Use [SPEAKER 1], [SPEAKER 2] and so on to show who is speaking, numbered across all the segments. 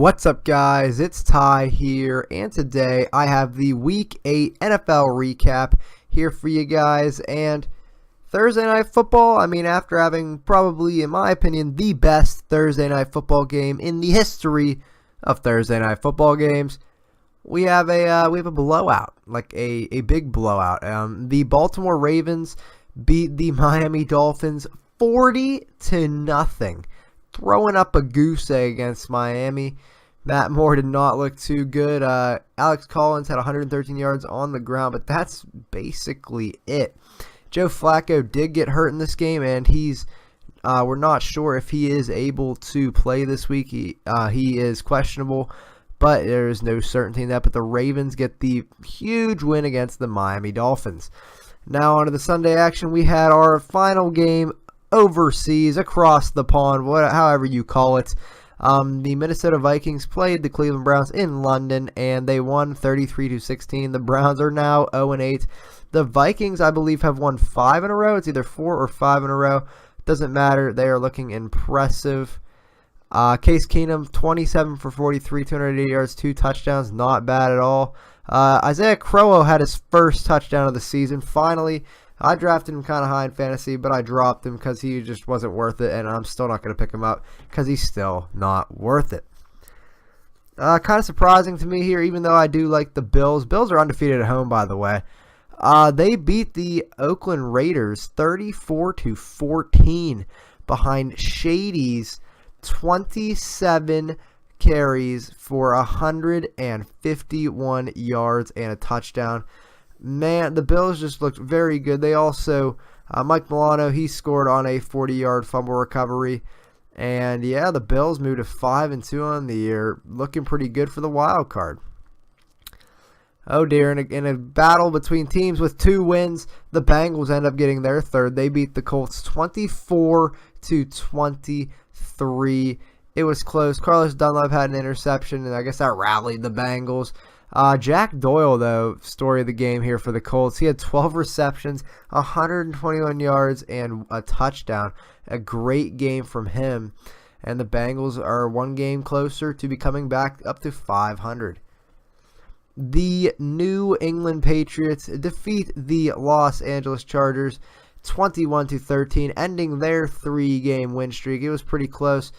[SPEAKER 1] What's up, guys? It's Ty here, and today I have the Week 8 NFL recap here for you guys. And Thursday Night Football, after having probably, in my opinion, the best Thursday Night Football game in the history of Thursday Night Football games, we have a blowout, like a big blowout. The Baltimore Ravens beat the Miami Dolphins 40-0. Throwing up a goose egg against Miami. Matt Moore did not look too good. Alex Collins had 113 yards on the ground, but that's basically it. Joe Flacco did get hurt in this game, and we're not sure if he is able to play this week. He is questionable, but there is no certainty in that. But the Ravens get the huge win against the Miami Dolphins. Now on to the Sunday action. We had our final game overseas, across the pond, however you call it. The Minnesota Vikings played the Cleveland Browns in London, and they won 33-16. The Browns are now 0-8. The Vikings, I believe, have won 5 in a row. It's either 4 or 5 in a row. Doesn't matter. They are looking impressive. Case Keenum, 27 for 43, 280 yards, 2 touchdowns. Not bad at all. Isaiah Crowell had his first touchdown of the season. Finally, I drafted him kind of high in fantasy, but I dropped him because he just wasn't worth it, and I'm still not going to pick him up because he's still not worth it. Kind of surprising to me here, even though I do like the Bills. Bills are undefeated at home, by the way. They beat the Oakland Raiders 34-14 behind Shady's 27 carries for 151 yards and a touchdown. Man, the Bills just looked very good. They also, Mike Milano, he scored on a 40-yard fumble recovery. And yeah, the Bills moved to 5-2 on the year, looking pretty good for the wild card. Oh dear, in a battle between teams with 2 wins, the Bengals end up getting their third. They beat the Colts 24-23. It was close. Carlos Dunlap had an interception, and I guess that rallied the Bengals. Jack Doyle, though, story of the game here for the Colts. He had 12 receptions, 121 yards, and a touchdown. A great game from him. And the Bengals are 1 game closer to becoming back up to 500. The New England Patriots defeat the Los Angeles Chargers 21-13, ending their 3-game win streak. It was pretty close.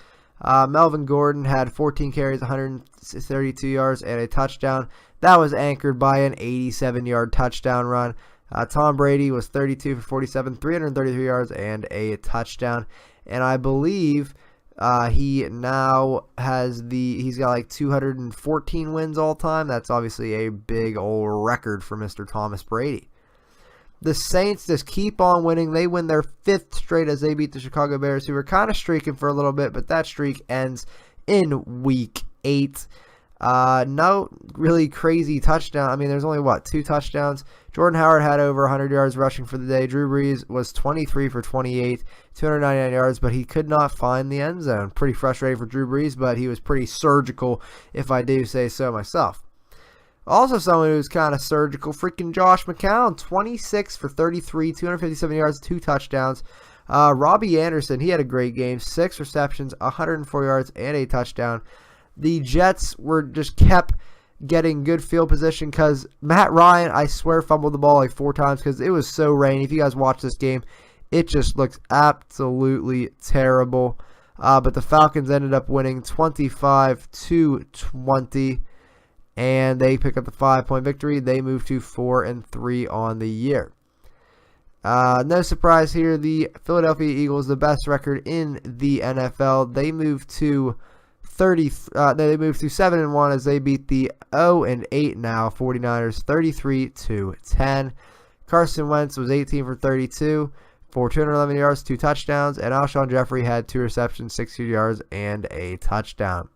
[SPEAKER 1] Melvin Gordon had 14 carries, 132 yards, and a touchdown. That was anchored by an 87-yard touchdown run. Tom Brady was 32 for 47, 333 yards, and a touchdown. And I believe he now has he's got like 214 wins all time. That's obviously a big old record for Mr. Thomas Brady. The Saints just keep on winning. They win their 5th straight as they beat the Chicago Bears, who were kind of streaking for a little bit, but that streak ends in Week 8. No really crazy touchdown. There's only, 2 touchdowns. Jordan Howard had over 100 yards rushing for the day. Drew Brees was 23 for 28, 299 yards, but he could not find the end zone. Pretty frustrating for Drew Brees, but he was pretty surgical, if I do say so myself. Also someone who's kind of surgical, freaking Josh McCown, 26 for 33, 257 yards, 2 touchdowns. Robbie Anderson, he had a great game, 6 receptions, 104 yards, and a touchdown. The Jets just kept getting good field position because Matt Ryan, I swear, fumbled the ball like 4 times because it was so rainy. If you guys watch this game, it just looks absolutely terrible. But the Falcons ended up winning 25-20. And they pick up the 5-point victory. They move to 4-3 on the year. No surprise here. The Philadelphia Eagles, the best record in the NFL. They move to 7-1 as they beat the 0-8 now 49ers 33-10. Carson Wentz was 18 for 32 for 211 yards, 2 touchdowns, and Alshon Jeffrey had 2 receptions, 60 yards, and a touchdown.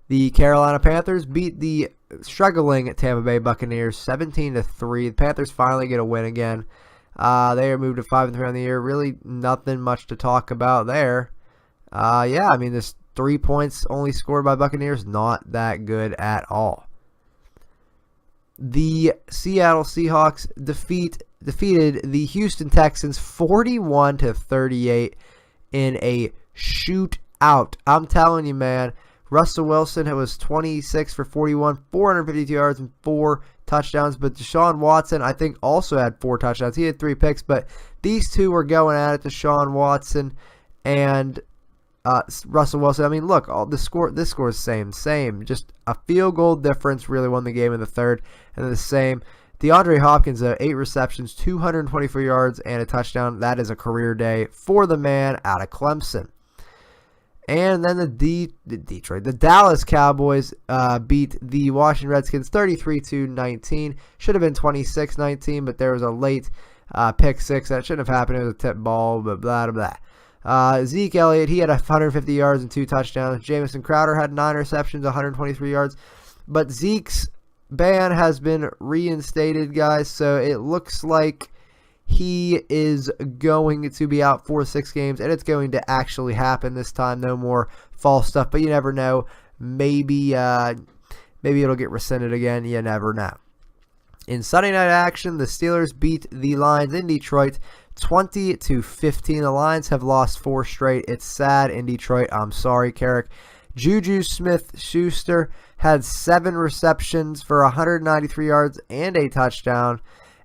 [SPEAKER 1] The Carolina Panthers beat the struggling Tampa Bay Buccaneers 17-3. The Panthers finally get a win again. They are moved to 5-3 on the year. Really nothing much to talk about there. This 3 points only scored by Buccaneers, not that good at all. The Seattle Seahawks defeated the Houston Texans 41-38 in a shootout. I'm telling you, man. Russell Wilson was 26 for 41, 452 yards and 4 touchdowns. But Deshaun Watson, I think, also had 4 touchdowns. He had 3 picks, but these two were going at it, Deshaun Watson and Russell Wilson. I mean, look, this score is the same. Just a field goal difference really won the game in the third, and then the same. DeAndre Hopkins, 8 receptions, 224 yards, and a touchdown. That is a career day for the man out of Clemson. And then the Dallas Cowboys beat the Washington Redskins 33-19. Should have been 26-19, but there was a late pick six. That shouldn't have happened. It was a tip ball, but blah, blah, blah. Zeke Elliott, he had 150 yards and 2 touchdowns. Jamison Crowder had 9 receptions, 123 yards. But Zeke's ban has been reinstated, guys, so it looks like he is going to be out for 6 games, and it's going to actually happen this time. No more false stuff, but you never know. Maybe it'll get rescinded again. You never know. In Sunday night action, the Steelers beat the Lions in Detroit 20-15. The Lions have lost 4 straight. It's sad in Detroit. I'm sorry, Carrick. Juju Smith-Schuster had 7 receptions for 193 yards and a touchdown.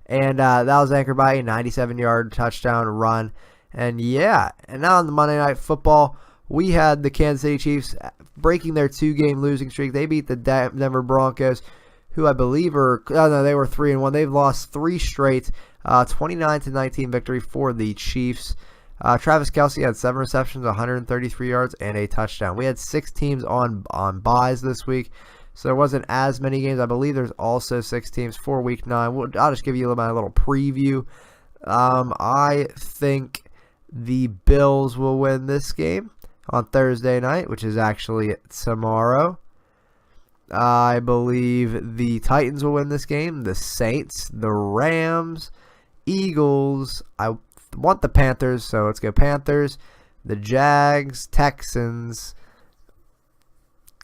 [SPEAKER 1] And that was anchored by a 97-yard touchdown run. And yeah, and now on the Monday Night Football, we had the Kansas City Chiefs breaking their 2-game losing streak. They beat the Denver Broncos, who I believe they were 3-1. They've lost 3 straight, 29-19 victory for the Chiefs. Travis Kelce had 7 receptions, 133 yards, and a touchdown. We had 6 teams on buys this week, so there wasn't as many games. I believe there's also 6 teams for Week 9. I'll just give you my little preview. I think the Bills will win this game on Thursday night, which is actually tomorrow. I believe the Titans will win this game. The Saints, the Rams, Eagles. I want the Panthers, so let's go Panthers. The Jags, Texans,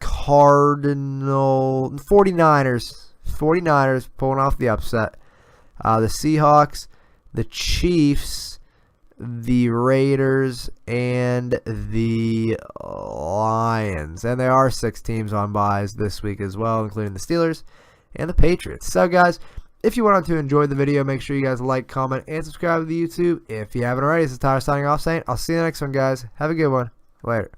[SPEAKER 1] Cardinal, 49ers pulling off the upset. The Seahawks, the Chiefs, the Raiders, and the Lions. And there are 6 teams on buys this week as well, including the Steelers and the Patriots. So, guys, if you wanted to enjoy the video, make sure you guys like, comment, and subscribe to the YouTube. If you haven't already, this is Tyler signing off saying, I'll see you in the next one, guys. Have a good one. Later.